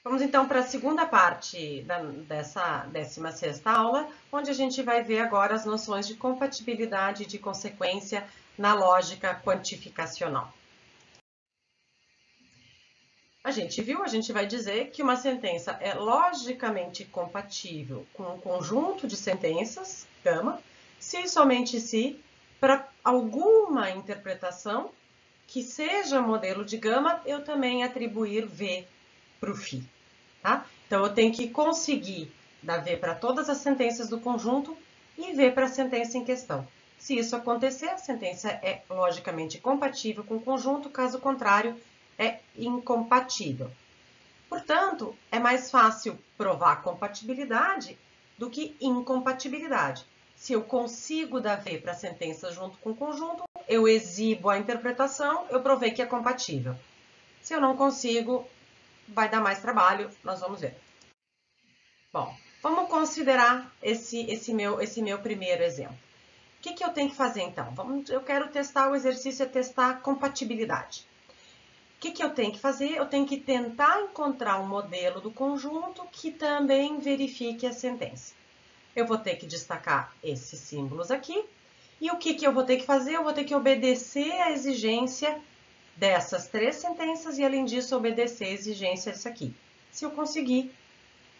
Vamos então para a segunda parte dessa 16ª aula, onde a gente vai ver agora as noções de compatibilidade e de consequência na lógica quantificacional. A gente vai dizer que uma sentença é logicamente compatível com um conjunto de sentenças, gama, se e somente se, para alguma interpretação que seja modelo de gama, eu também atribuir V para o φ. Tá? Então, eu tenho que conseguir dar V para todas as sentenças do conjunto e V para a sentença em questão. Se isso acontecer, a sentença é logicamente compatível com o conjunto, caso contrário, é incompatível. Portanto, é mais fácil provar compatibilidade do que incompatibilidade. Se eu consigo dar V para a sentença junto com o conjunto, eu exibo a interpretação, eu provei que é compatível. Se eu não consigo, vai dar mais trabalho, nós vamos ver. Bom, vamos considerar esse meu primeiro exemplo. O que eu tenho que fazer então? Eu quero testar, o exercício é testar a compatibilidade. O que eu tenho que fazer? Eu tenho que tentar encontrar um modelo do conjunto que também verifique a sentença. Eu vou ter que destacar esses símbolos aqui. E o que eu vou ter que fazer? Eu vou ter que obedecer à exigência dessas 3 sentenças e, além disso, obedecer a exigência disso aqui. Se eu conseguir,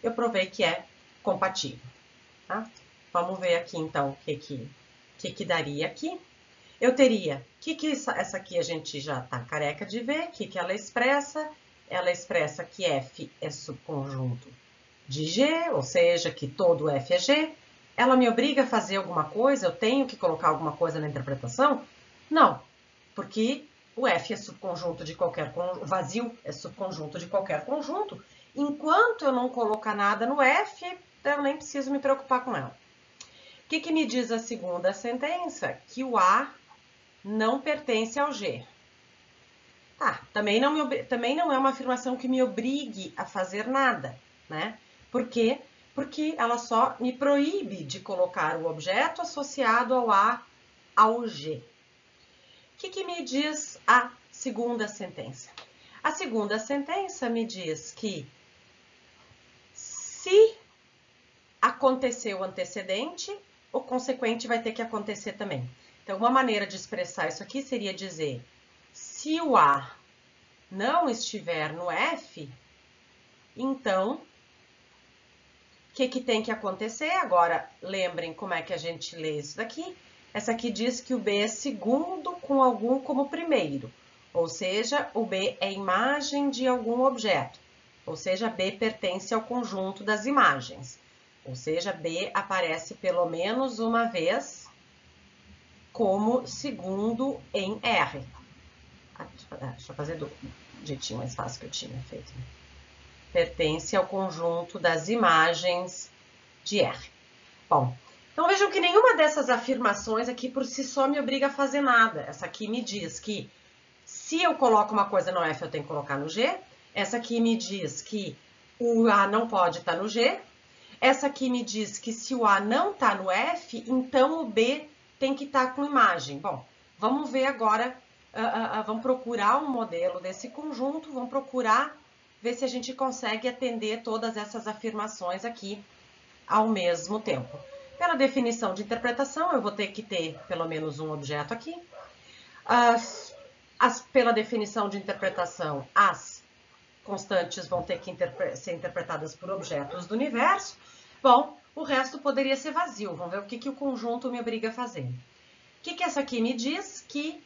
eu provei que é compatível. Tá? Vamos ver aqui, então, o que daria aqui. Eu teria, essa aqui a gente já está careca de ver, o que ela expressa? Ela expressa que F é subconjunto de G, ou seja, que todo F é G. Ela me obriga a fazer alguma coisa? Eu tenho que colocar alguma coisa na interpretação? Não, porque o F é subconjunto de qualquer conjunto, vazio é subconjunto de qualquer conjunto. Enquanto eu não colocar nada no F, eu nem preciso me preocupar com ela. O que me diz a segunda sentença? Que o A não pertence ao G. Tá, também não é uma afirmação que me obrigue a fazer nada, né? Por quê? Porque ela só me proíbe de colocar o objeto associado ao A ao G. O que me diz a segunda sentença? A segunda sentença me diz que se acontecer o antecedente, o consequente vai ter que acontecer também. Então, uma maneira de expressar isso aqui seria dizer, se o A não estiver no F, então, o que tem que acontecer? Agora, lembrem como é que a gente lê isso daqui. Essa aqui diz que o B é segundo com algum como primeiro, ou seja, o B é imagem de algum objeto, ou seja, B pertence ao conjunto das imagens, ou seja, B aparece pelo menos uma vez como segundo em R. Deixa eu fazer do jeitinho mais fácil que eu tinha feito. Pertence ao conjunto das imagens de R. Bom, então vejam que nenhuma dessas afirmações aqui por si só me obriga a fazer nada. Essa aqui me diz que se eu coloco uma coisa no F, eu tenho que colocar no G. Essa aqui me diz que o A não pode estar no G. Essa aqui me diz que se o A não está no F, então o B tem que estar com imagem. Bom, vamos ver agora, vamos procurar um modelo desse conjunto, vamos procurar ver se a gente consegue atender todas essas afirmações aqui ao mesmo tempo. Pela definição de interpretação, eu vou ter que ter pelo menos um objeto aqui. Pela definição de interpretação, as constantes vão ter que ser interpretadas por objetos do universo. Bom, o resto poderia ser vazio. Vamos ver o que o conjunto me obriga a fazer. O que essa aqui me diz? Que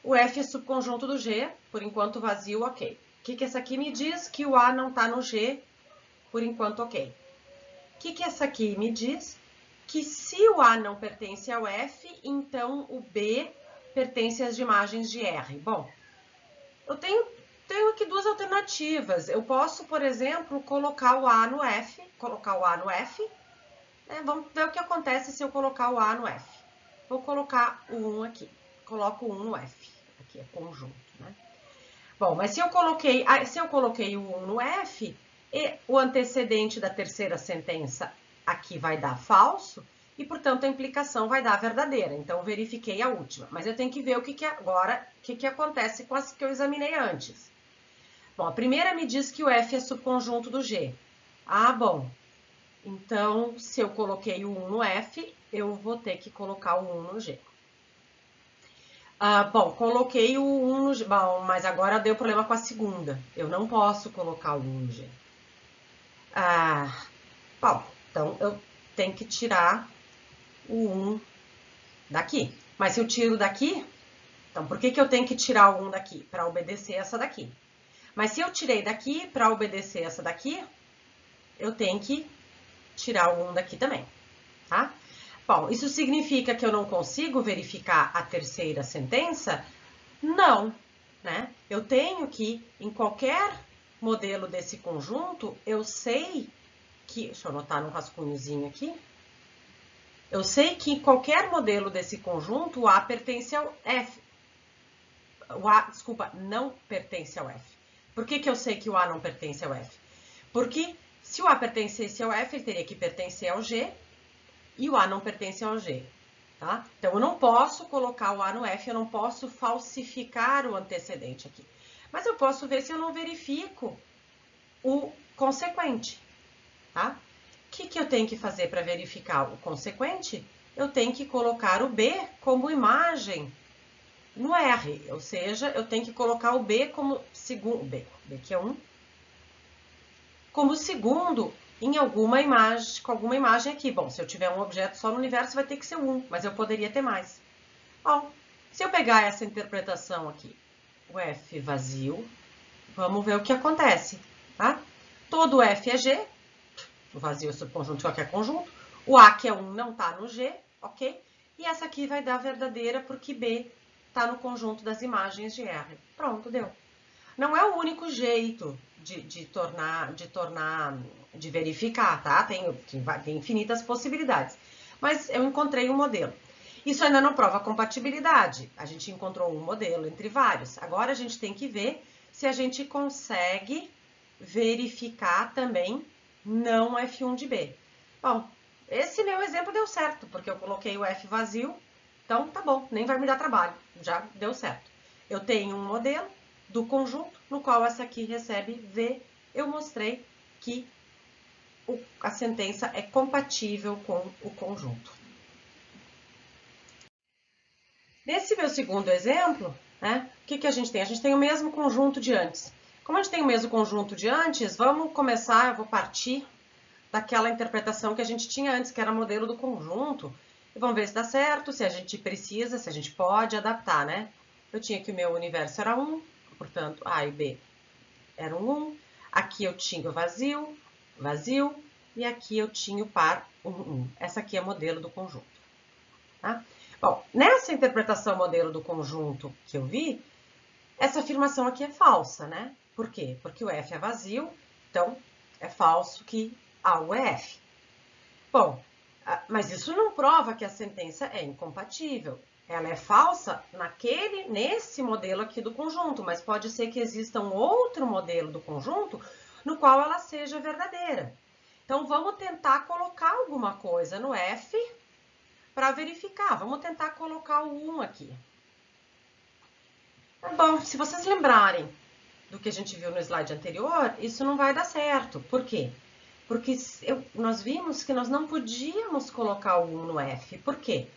o F é subconjunto do G, por enquanto vazio, ok. O que essa aqui me diz? Que o A não está no G, por enquanto, ok. O que essa aqui me diz? Que se o A não pertence ao F, então o B pertence às imagens de R. Bom, eu tenho aqui duas alternativas. Eu posso, por exemplo, colocar o A no F, né? Vamos ver o que acontece se eu colocar o A no F. Vou colocar o 1 aqui. Coloco o 1 no F. Aqui é conjunto, né? Bom, mas se eu coloquei o 1 no F, e o antecedente da terceira sentença aqui vai dar falso, e, portanto, a implicação vai dar verdadeira. Então, verifiquei a última. Mas eu tenho que ver o que acontece com as que eu examinei antes. Bom, a primeira me diz que o F é subconjunto do G. Ah, bom. Então, se eu coloquei o 1 no F, eu vou ter que colocar o 1 no G. Bom, coloquei o 1 no G. Bom, mas agora deu problema com a segunda. Eu não posso colocar o 1 no G. Bom, então eu tenho que tirar o 1 daqui. Mas se eu tiro daqui, então por que eu tenho que tirar o 1 daqui? Para obedecer essa daqui. Mas se eu tirei daqui, para obedecer essa daqui, eu tenho que tirar o 1 daqui também, tá? Bom, isso significa que eu não consigo verificar a terceira sentença? Não, né? Eu tenho que, em qualquer modelo desse conjunto, eu sei que... Deixa eu anotar no rascunhozinho aqui. Eu sei que em qualquer modelo desse conjunto, o A pertence ao F. O A, desculpa, não pertence ao F. Por que eu sei que o A não pertence ao F? Porque se o A pertencesse ao F, ele teria que pertencer ao G, e o A não pertence ao G, tá? Então, eu não posso colocar o A no F, eu não posso falsificar o antecedente aqui. Mas eu posso ver se eu não verifico o consequente, tá? O que eu tenho que fazer para verificar o consequente? Eu tenho que colocar o B como imagem no R, ou seja, eu tenho que colocar o B como segundo, B que é 1, como segundo em alguma imagem, com alguma imagem aqui. Bom, se eu tiver um objeto só no universo, vai ter que ser 1, mas eu poderia ter mais. Bom, se eu pegar essa interpretação aqui, o F vazio, vamos ver o que acontece, tá? Todo F é G, o vazio é subconjunto de qualquer conjunto, o A, que é 1, não está no G, ok? E essa aqui vai dar verdadeira porque B está no conjunto das imagens de R. Pronto, deu. Não é o único jeito de verificar, tá? Tem infinitas possibilidades. Mas eu encontrei um modelo. Isso ainda não prova compatibilidade. A gente encontrou um modelo entre vários. Agora a gente tem que ver se a gente consegue verificar também não F1 de B. Bom, esse meu exemplo deu certo, porque eu coloquei o F vazio. Então, tá bom, nem vai me dar trabalho. Já deu certo. Eu tenho um modelo do conjunto, no qual essa aqui recebe V. Eu mostrei que a sentença é compatível com o conjunto. Nesse meu segundo exemplo, né, o que a gente tem? A gente tem o mesmo conjunto de antes. Como a gente tem o mesmo conjunto de antes, vamos começar, eu vou partir daquela interpretação que a gente tinha antes, que era modelo do conjunto. E vamos ver se dá certo, se a gente precisa, se a gente pode adaptar, né? Eu tinha que o meu universo era 1, portanto, A e B eram 1. Aqui eu tinha o vazio, vazio, e aqui eu tinha o par 1, 1. Essa aqui é o modelo do conjunto, tá? Bom, nessa interpretação modelo do conjunto que eu vi, essa afirmação aqui é falsa, né? Por quê? Porque o F é vazio, então é falso que A o F. Bom, mas isso não prova que a sentença é incompatível. Ela é falsa nesse modelo aqui do conjunto, mas pode ser que exista um outro modelo do conjunto no qual ela seja verdadeira. Então, vamos tentar colocar alguma coisa no F para verificar. Vamos tentar colocar o 1 aqui. Bom, se vocês lembrarem do que a gente viu no slide anterior, isso não vai dar certo. Por quê? Porque nós vimos que nós não podíamos colocar o 1 no F. Por quê?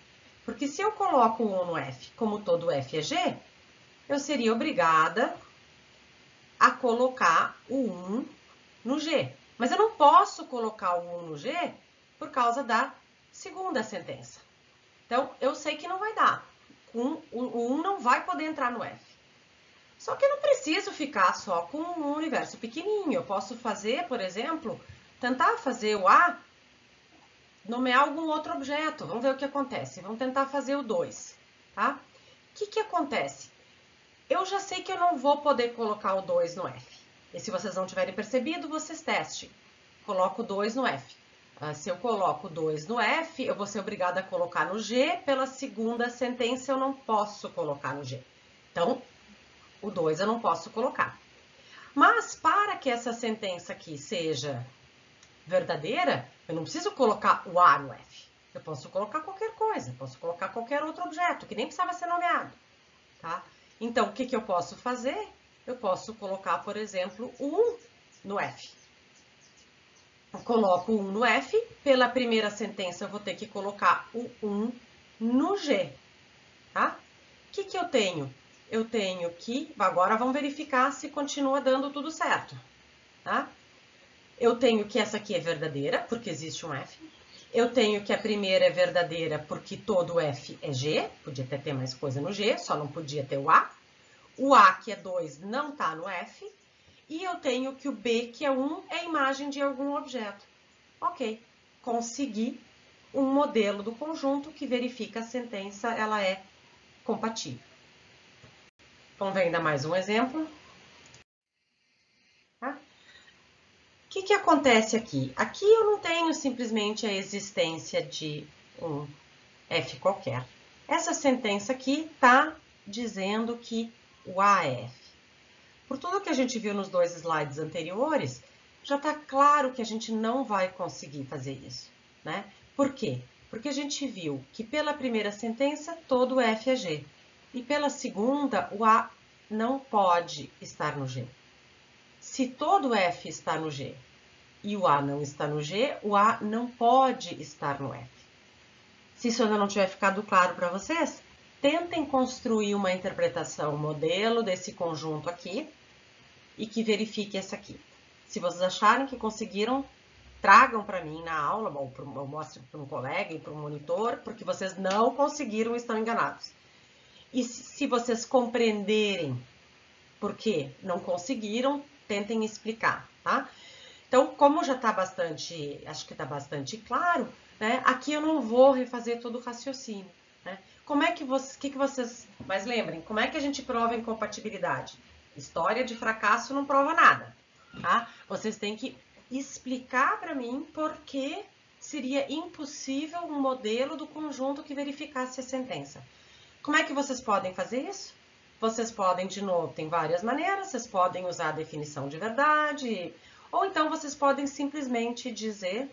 Porque se eu coloco o 1 no F, como todo F é G, eu seria obrigada a colocar o 1 no G. Mas eu não posso colocar o 1 no G por causa da segunda sentença. Então, eu sei que não vai dar. O 1 não vai poder entrar no F. Só que eu não preciso ficar só com um universo pequenininho. Eu posso fazer, por exemplo, tentar fazer o A, nomear algum outro objeto. Vamos ver o que acontece. Vamos tentar fazer o 2, tá? O que acontece? Eu já sei que eu não vou poder colocar o 2 no F. E se vocês não tiverem percebido, vocês testem. Coloco o 2 no F. Se eu coloco o 2 no F, eu vou ser obrigada a colocar no G. Pela segunda sentença, eu não posso colocar no G. Então, o 2 eu não posso colocar. Mas, para que essa sentença aqui seja verdadeira, eu não preciso colocar o A no F. Eu posso colocar qualquer coisa, posso colocar qualquer outro objeto, que nem precisava ser nomeado, tá? Então, o que eu posso fazer? eu posso colocar, por exemplo, o 1 no F. Eu coloco o 1 no F, pela primeira sentença eu vou ter que colocar o 1 no G, tá? O que eu tenho? Eu tenho que, agora vamos verificar se continua dando tudo certo, tá? Eu tenho que essa aqui é verdadeira, porque existe um F. Eu tenho que a primeira é verdadeira porque todo F é G, podia até ter mais coisa no G, só não podia ter o A. O A, que é 2, não está no F. E eu tenho que o B, que é 1, é a imagem de algum objeto. Ok, consegui um modelo do conjunto que verifica a sentença, ela é compatível. Vamos ver ainda mais um exemplo. Tá? O que acontece aqui? Aqui eu não tenho simplesmente a existência de um F qualquer. Essa sentença aqui está dizendo que o A é F. Por tudo que a gente viu nos 2 slides anteriores, já está claro que a gente não vai conseguir fazer isso, né? Por quê? Porque a gente viu que pela primeira sentença todo F é G. E pela segunda, o A não pode estar no G. Se todo F está no G e o A não está no G, o A não pode estar no F. Se isso ainda não tiver ficado claro para vocês, tentem construir uma interpretação modelo desse conjunto aqui e que verifique essa aqui. Se vocês acharem que conseguiram, tragam para mim na aula, ou mostrem para um colega e para um monitor, porque vocês não conseguiram, estão enganados. E se vocês compreenderem por que não conseguiram, tentem explicar, tá? Então, como já está bastante, acho que está bastante claro, né? Aqui eu não vou refazer todo o raciocínio, né? Como é que vocês, mas lembrem, como é que a gente prova incompatibilidade? História de fracasso não prova nada, tá? Vocês têm que explicar para mim por que seria impossível um modelo do conjunto que verificasse a sentença. Como é que vocês podem fazer isso? Vocês podem, de novo, tem várias maneiras, vocês podem usar a definição de verdade, ou então vocês podem simplesmente dizer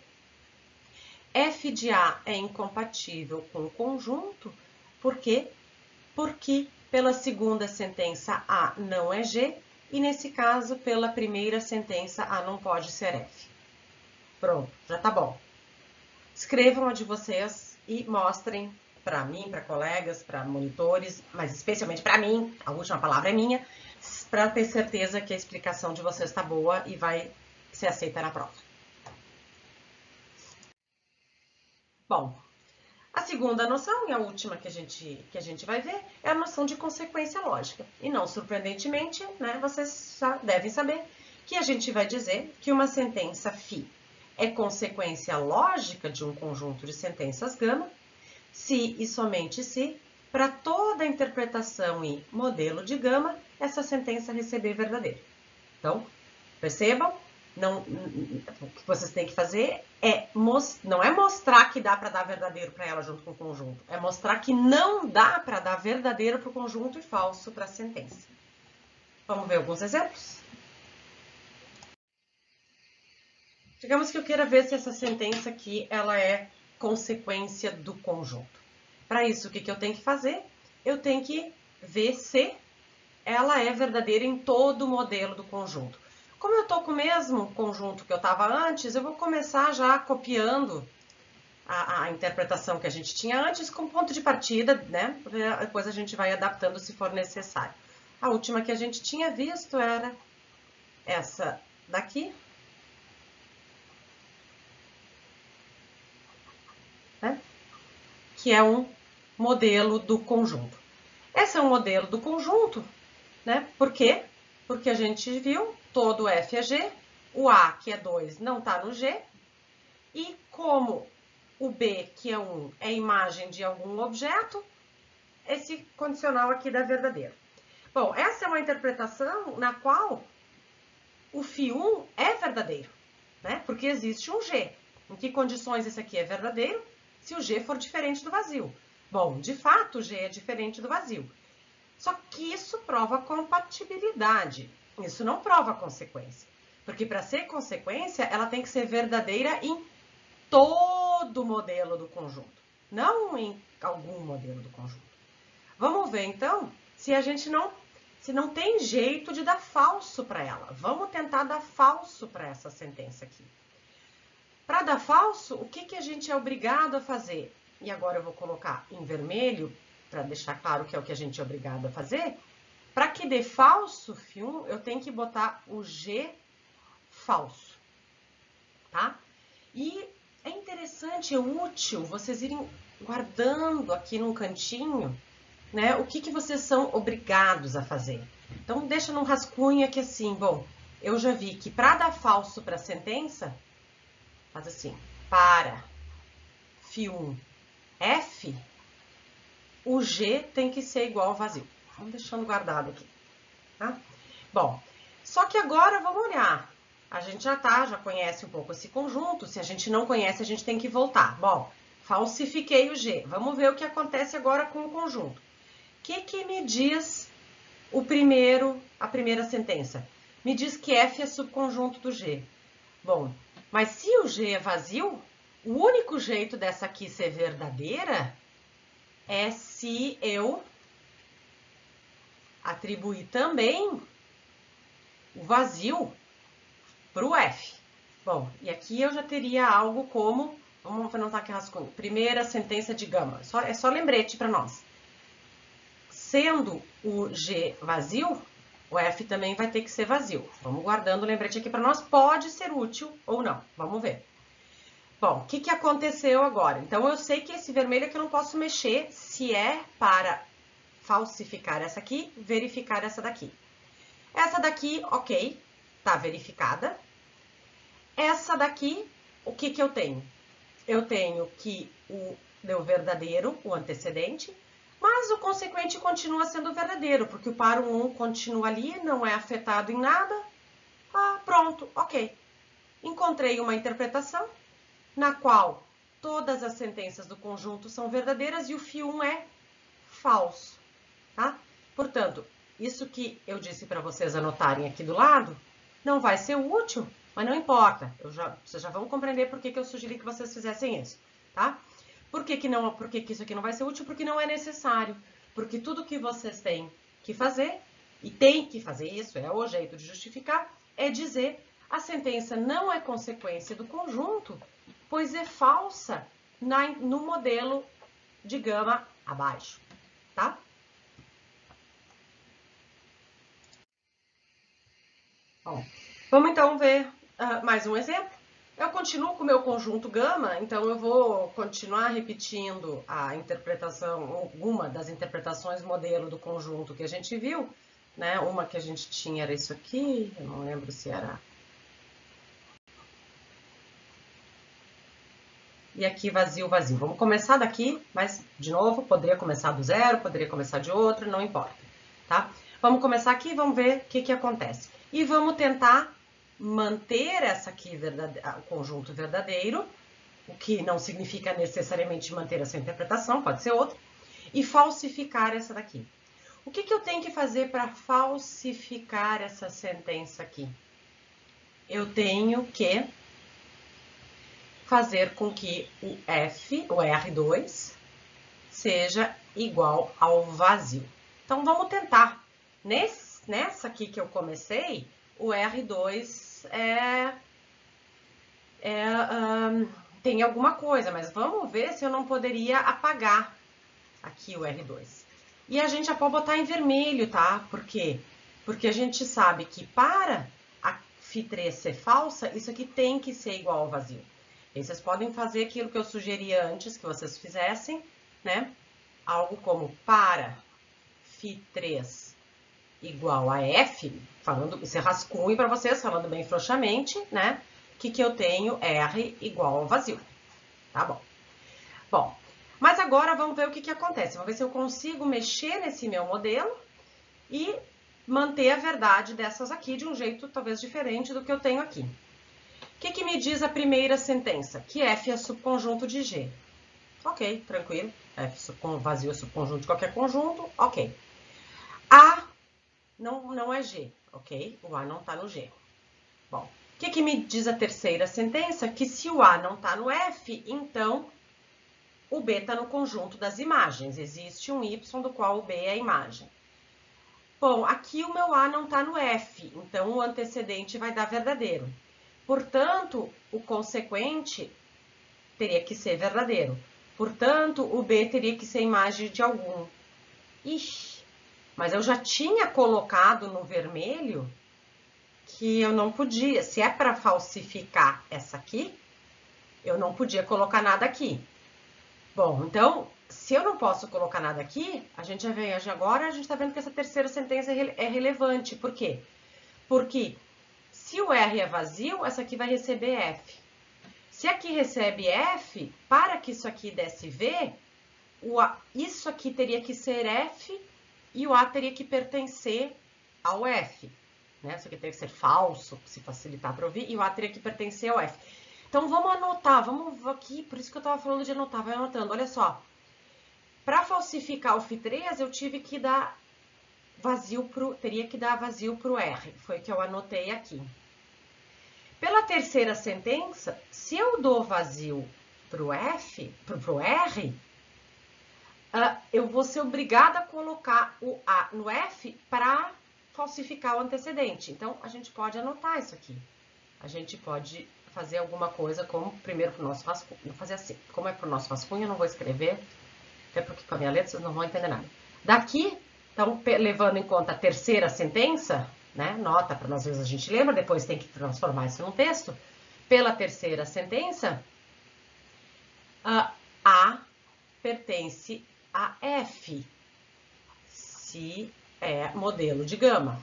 F de A é incompatível com o conjunto, por quê? Porque pela segunda sentença A não é G, e nesse caso, pela primeira sentença, A não pode ser F. Pronto, já tá bom. Escrevam a de vocês e mostrem para mim, para colegas, para monitores, mas especialmente para mim, a última palavra é minha, para ter certeza que a explicação de vocês está boa e vai ser aceita na prova. Bom, a segunda noção, e a última que a gente vai ver, é a noção de consequência lógica. E não surpreendentemente, né, vocês já devem saber que a gente vai dizer que uma sentença φ é consequência lógica de um conjunto de sentenças gama, se e somente se, para toda interpretação e modelo de gama, essa sentença receber verdadeiro. Então, percebam? Não, o que vocês têm que fazer não é mostrar que dá para dar verdadeiro para ela junto com o conjunto, é mostrar que não dá para dar verdadeiro para o conjunto e falso para a sentença. Vamos ver alguns exemplos? Digamos que eu queira ver se essa sentença aqui ela é consequência do conjunto. Para isso, o que eu tenho que fazer? Eu tenho que ver se ela é verdadeira em todo o modelo do conjunto. Como eu estou com o mesmo conjunto que eu estava antes, eu vou começar já copiando a interpretação que a gente tinha antes como ponto de partida, né? Depois a gente vai adaptando se for necessário. A última que a gente tinha visto era essa daqui, né? Que é um modelo do conjunto. Esse é um modelo do conjunto, né? Por quê? Porque a gente viu todo F é G, o A, que é 2, não está no G, e como o B, que é 1, é imagem de algum objeto, esse condicional aqui dá verdadeiro. Bom, essa é uma interpretação na qual o φ1 é verdadeiro, né? Porque existe um G. Em que condições esse aqui é verdadeiro? Se o G for diferente do vazio. Bom, de fato, o G é diferente do vazio. Só que isso prova compatibilidade. Isso não prova consequência. Porque para ser consequência, ela tem que ser verdadeira em todo o modelo do conjunto, não em algum modelo do conjunto. Vamos ver, então, se a gente não... se não tem jeito de dar falso para ela. Vamos tentar dar falso para essa sentença aqui. Para dar falso, o que a gente é obrigado a fazer? E agora eu vou colocar em vermelho, para deixar claro que é o que a gente é obrigado a fazer. Para que dê falso, Φ1, eu tenho que botar o G falso, tá? E é interessante, é útil vocês irem guardando aqui num cantinho, né, o que vocês são obrigados a fazer. Então, deixa num rascunho aqui assim, bom, eu já vi que para dar falso para a sentença, faz assim, para Φ1 F, o G tem que ser igual ao vazio. Vamos deixando guardado aqui, tá? Bom, só que agora vamos olhar. A gente já conhece um pouco esse conjunto. Se a gente não conhece, a gente tem que voltar. Bom, falsifiquei o G. Vamos ver o que acontece agora com o conjunto. O que me diz a primeira sentença? Me diz que F é subconjunto do G. Bom, mas se o G é vazio, o único jeito dessa aqui ser verdadeira é se eu atribuir também o vazio para o F. Bom, e aqui eu já teria algo como, vamos anotar aqui rascunho, primeira sentença de gama. É só lembrete para nós. Sendo o G vazio, o F também vai ter que ser vazio. Vamos guardando o lembrete aqui para nós. Pode ser útil ou não. Vamos ver. Bom, o que aconteceu agora? Então, eu sei que esse vermelho aqui eu não posso mexer se é para falsificar essa aqui, verificar essa daqui. Essa daqui, ok, tá verificada. Essa daqui, o que eu tenho? Eu tenho que o deu verdadeiro, o antecedente, mas o consequente continua sendo verdadeiro, porque o par 1 continua ali, não é afetado em nada. Ah, pronto, ok. Encontrei uma interpretação na qual todas as sentenças do conjunto são verdadeiras e o Φ1 é falso, tá? Portanto, isso que eu disse para vocês anotarem aqui do lado, não vai ser útil, mas não importa. Vocês já vão compreender por que eu sugeri que vocês fizessem isso, tá? Por que isso aqui não vai ser útil? Porque não é necessário. Porque tudo que vocês têm que fazer, e tem que fazer isso, é o jeito de justificar, é dizer a sentença não é consequência do conjunto, pois é falsa no modelo de gama abaixo, tá? Bom, vamos então ver mais um exemplo. Eu continuo com o meu conjunto gama, então eu vou continuar repetindo a interpretação, alguma das interpretações modelo do conjunto que a gente viu, né? Uma que a gente tinha era isso aqui, eu não lembro se era... E aqui vazio, vazio. Vamos começar daqui, mas, de novo, poderia começar do zero, poderia começar de outro, não importa, tá? Vamos começar aqui e vamos ver o que acontece. E vamos tentar manter essa aqui, o conjunto verdadeiro, o que não significa necessariamente manter essa interpretação, pode ser outra, e falsificar essa daqui. O que eu tenho que fazer para falsificar essa sentença aqui? Eu tenho que fazer com que o F, o R2, seja igual ao vazio. Então, vamos tentar. Nessa aqui que eu comecei, o R2 tem alguma coisa, mas vamos ver se eu não poderia apagar aqui o R2. E a gente já pode botar em vermelho, tá? Por quê? Porque a gente sabe que para a Φ3 ser falsa, isso aqui tem que ser igual ao vazio. E vocês podem fazer aquilo que eu sugeri antes que vocês fizessem, né? Algo como para Φ3 igual a F, esse rascunho para vocês, falando bem frouxamente, né? Que eu tenho R igual ao vazio, tá bom? Bom, mas agora vamos ver o que acontece. Vamos ver se eu consigo mexer nesse meu modelo e manter a verdade dessas aqui de um jeito talvez diferente do que eu tenho aqui. O que me diz a primeira sentença? Que F é subconjunto de G. Ok, tranquilo. F vazio é subconjunto de qualquer conjunto, ok. A não é G, ok? O A não está no G. Bom, o que me diz a terceira sentença? Que se o A não está no F, então o B está no conjunto das imagens. Existe um Y do qual o B é a imagem. Bom, aqui o meu A não está no F, então o antecedente vai dar verdadeiro. Portanto, o consequente teria que ser verdadeiro. Portanto, o B teria que ser imagem de algum. Ixi, mas eu já tinha colocado no vermelho que eu não podia. Se é para falsificar essa aqui, eu não podia colocar nada aqui. Bom, então, se eu não posso colocar nada aqui, a gente já vem agora, a gente está vendo que essa terceira sentença é relevante. Por quê? Porque se o R é vazio, essa aqui vai receber F. Se aqui recebe F, para que isso aqui desse V, isso aqui teria que ser F e o A teria que pertencer ao F. Né? Isso aqui teria que ser falso, se facilitar para ouvir, e o A teria que pertencer ao F. Então, vamos anotar, vamos aqui, por isso que eu estava falando de anotar, vai anotando, olha só. Para falsificar o Φ3, eu tive que dar vazio teria que dar vazio para o R, foi o que eu anotei aqui. Pela terceira sentença, se eu dou vazio para o R, eu vou ser obrigada a colocar o A no F para falsificar o antecedente. Então, a gente pode anotar isso aqui. A gente pode fazer alguma coisa como primeiro para o nosso rascunho. Vou fazer assim, como é para o nosso rascunho, eu não vou escrever, até porque com a minha letra vocês não vão entender nada. Daqui, então, levando em conta a terceira sentença, né, nota para às vezes a gente lembra, depois tem que transformar isso num texto. Pela terceira sentença, A pertence a F, se é modelo de gama.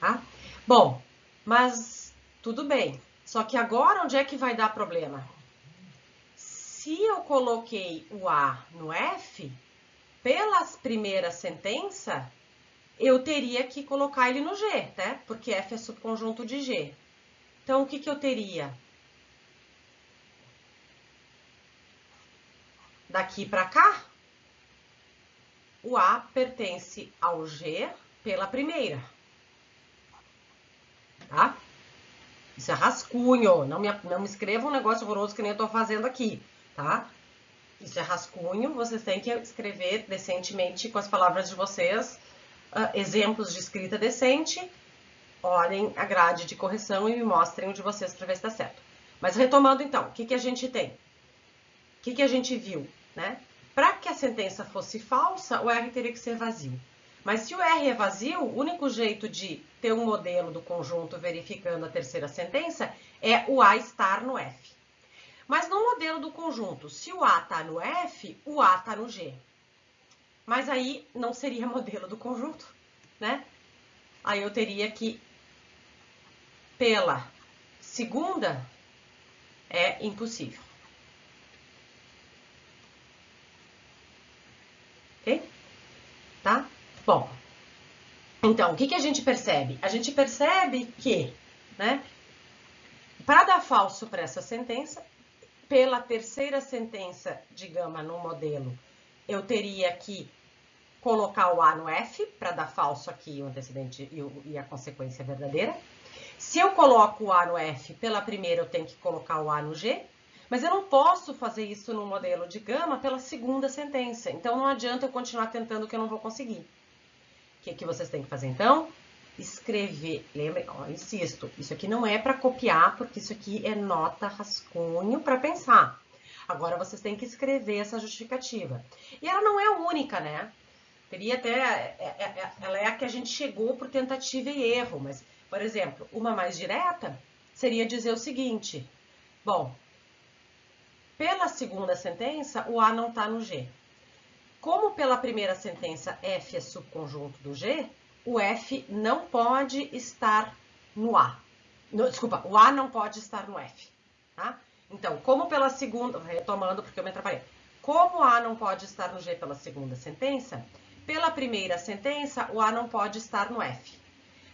Tá? Bom, mas tudo bem. Só que agora onde é que vai dar problema? Se eu coloquei o A no F, pela primeira sentença, eu teria que colocar ele no G, né? Porque F é subconjunto de G. Então, o que que eu teria? Daqui para cá, o A pertence ao G pela primeira. Tá? Isso é rascunho, não me escreva um negócio horroroso que nem eu estou fazendo aqui, tá? Isso é rascunho, vocês têm que escrever decentemente com as palavras de vocês, exemplos de escrita decente, olhem a grade de correção e me mostrem o de vocês para ver se está certo. Mas retomando então, o que que a gente tem? O que que a gente viu, né? Para que a sentença fosse falsa, o R teria que ser vazio. Mas se o R é vazio, o único jeito de ter um modelo do conjunto verificando a terceira sentença é o A estar no F. Mas no modelo do conjunto, se o A está no F, o A está no G. Mas aí não seria modelo do conjunto, né? Aí eu teria que, pela segunda, é impossível. Ok? Tá? Bom, então, o que que a gente percebe? A gente percebe que, né, para dar falso para essa sentença, pela terceira sentença de gama no modelo, eu teria que colocar o A no F, para dar falso aqui o antecedente e a consequência verdadeira. Se eu coloco o A no F, pela primeira eu tenho que colocar o A no G, mas eu não posso fazer isso no modelo de gama pela segunda sentença. Então, não adianta eu continuar tentando que eu não vou conseguir. O que que vocês têm que fazer, então? Escrever. Lembrem, ó, insisto, isso aqui não é para copiar, porque isso aqui é nota, rascunho para pensar. Agora, vocês têm que escrever essa justificativa. E ela não é única, né? Teria até... ela é a que a gente chegou por tentativa e erro, mas, por exemplo, uma mais direta seria dizer o seguinte. Bom, pela segunda sentença, o A não está no G. Como pela primeira sentença F é subconjunto do G, o F não pode estar no A. Desculpa, o A não pode estar no F. Tá? Então, como pela segunda... Retomando, porque eu me atrapalhei. Como o A não pode estar no G pela segunda sentença, pela primeira sentença, o A não pode estar no F.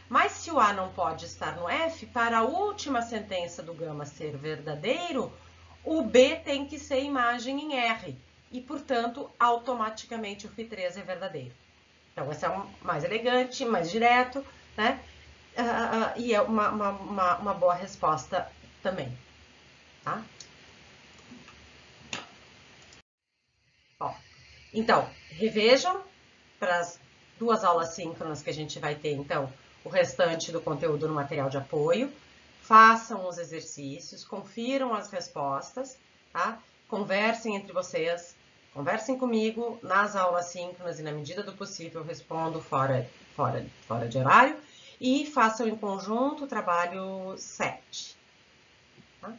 Mas se o A não pode estar no F, para a última sentença do gama ser verdadeiro, o B tem que ser imagem em R. E, portanto, automaticamente o Φ3 é verdadeiro. Então, esse é um mais elegante, mais direto, né? E é uma boa resposta também, tá? Bom, Então, revejam para as 2 aulas síncronas que a gente vai ter, então, o restante do conteúdo no material de apoio. Façam os exercícios, confiram as respostas, tá? Conversem entre vocês, conversem comigo nas aulas síncronas e, na medida do possível, eu respondo fora de horário. E façam em conjunto o trabalho 7. Tá?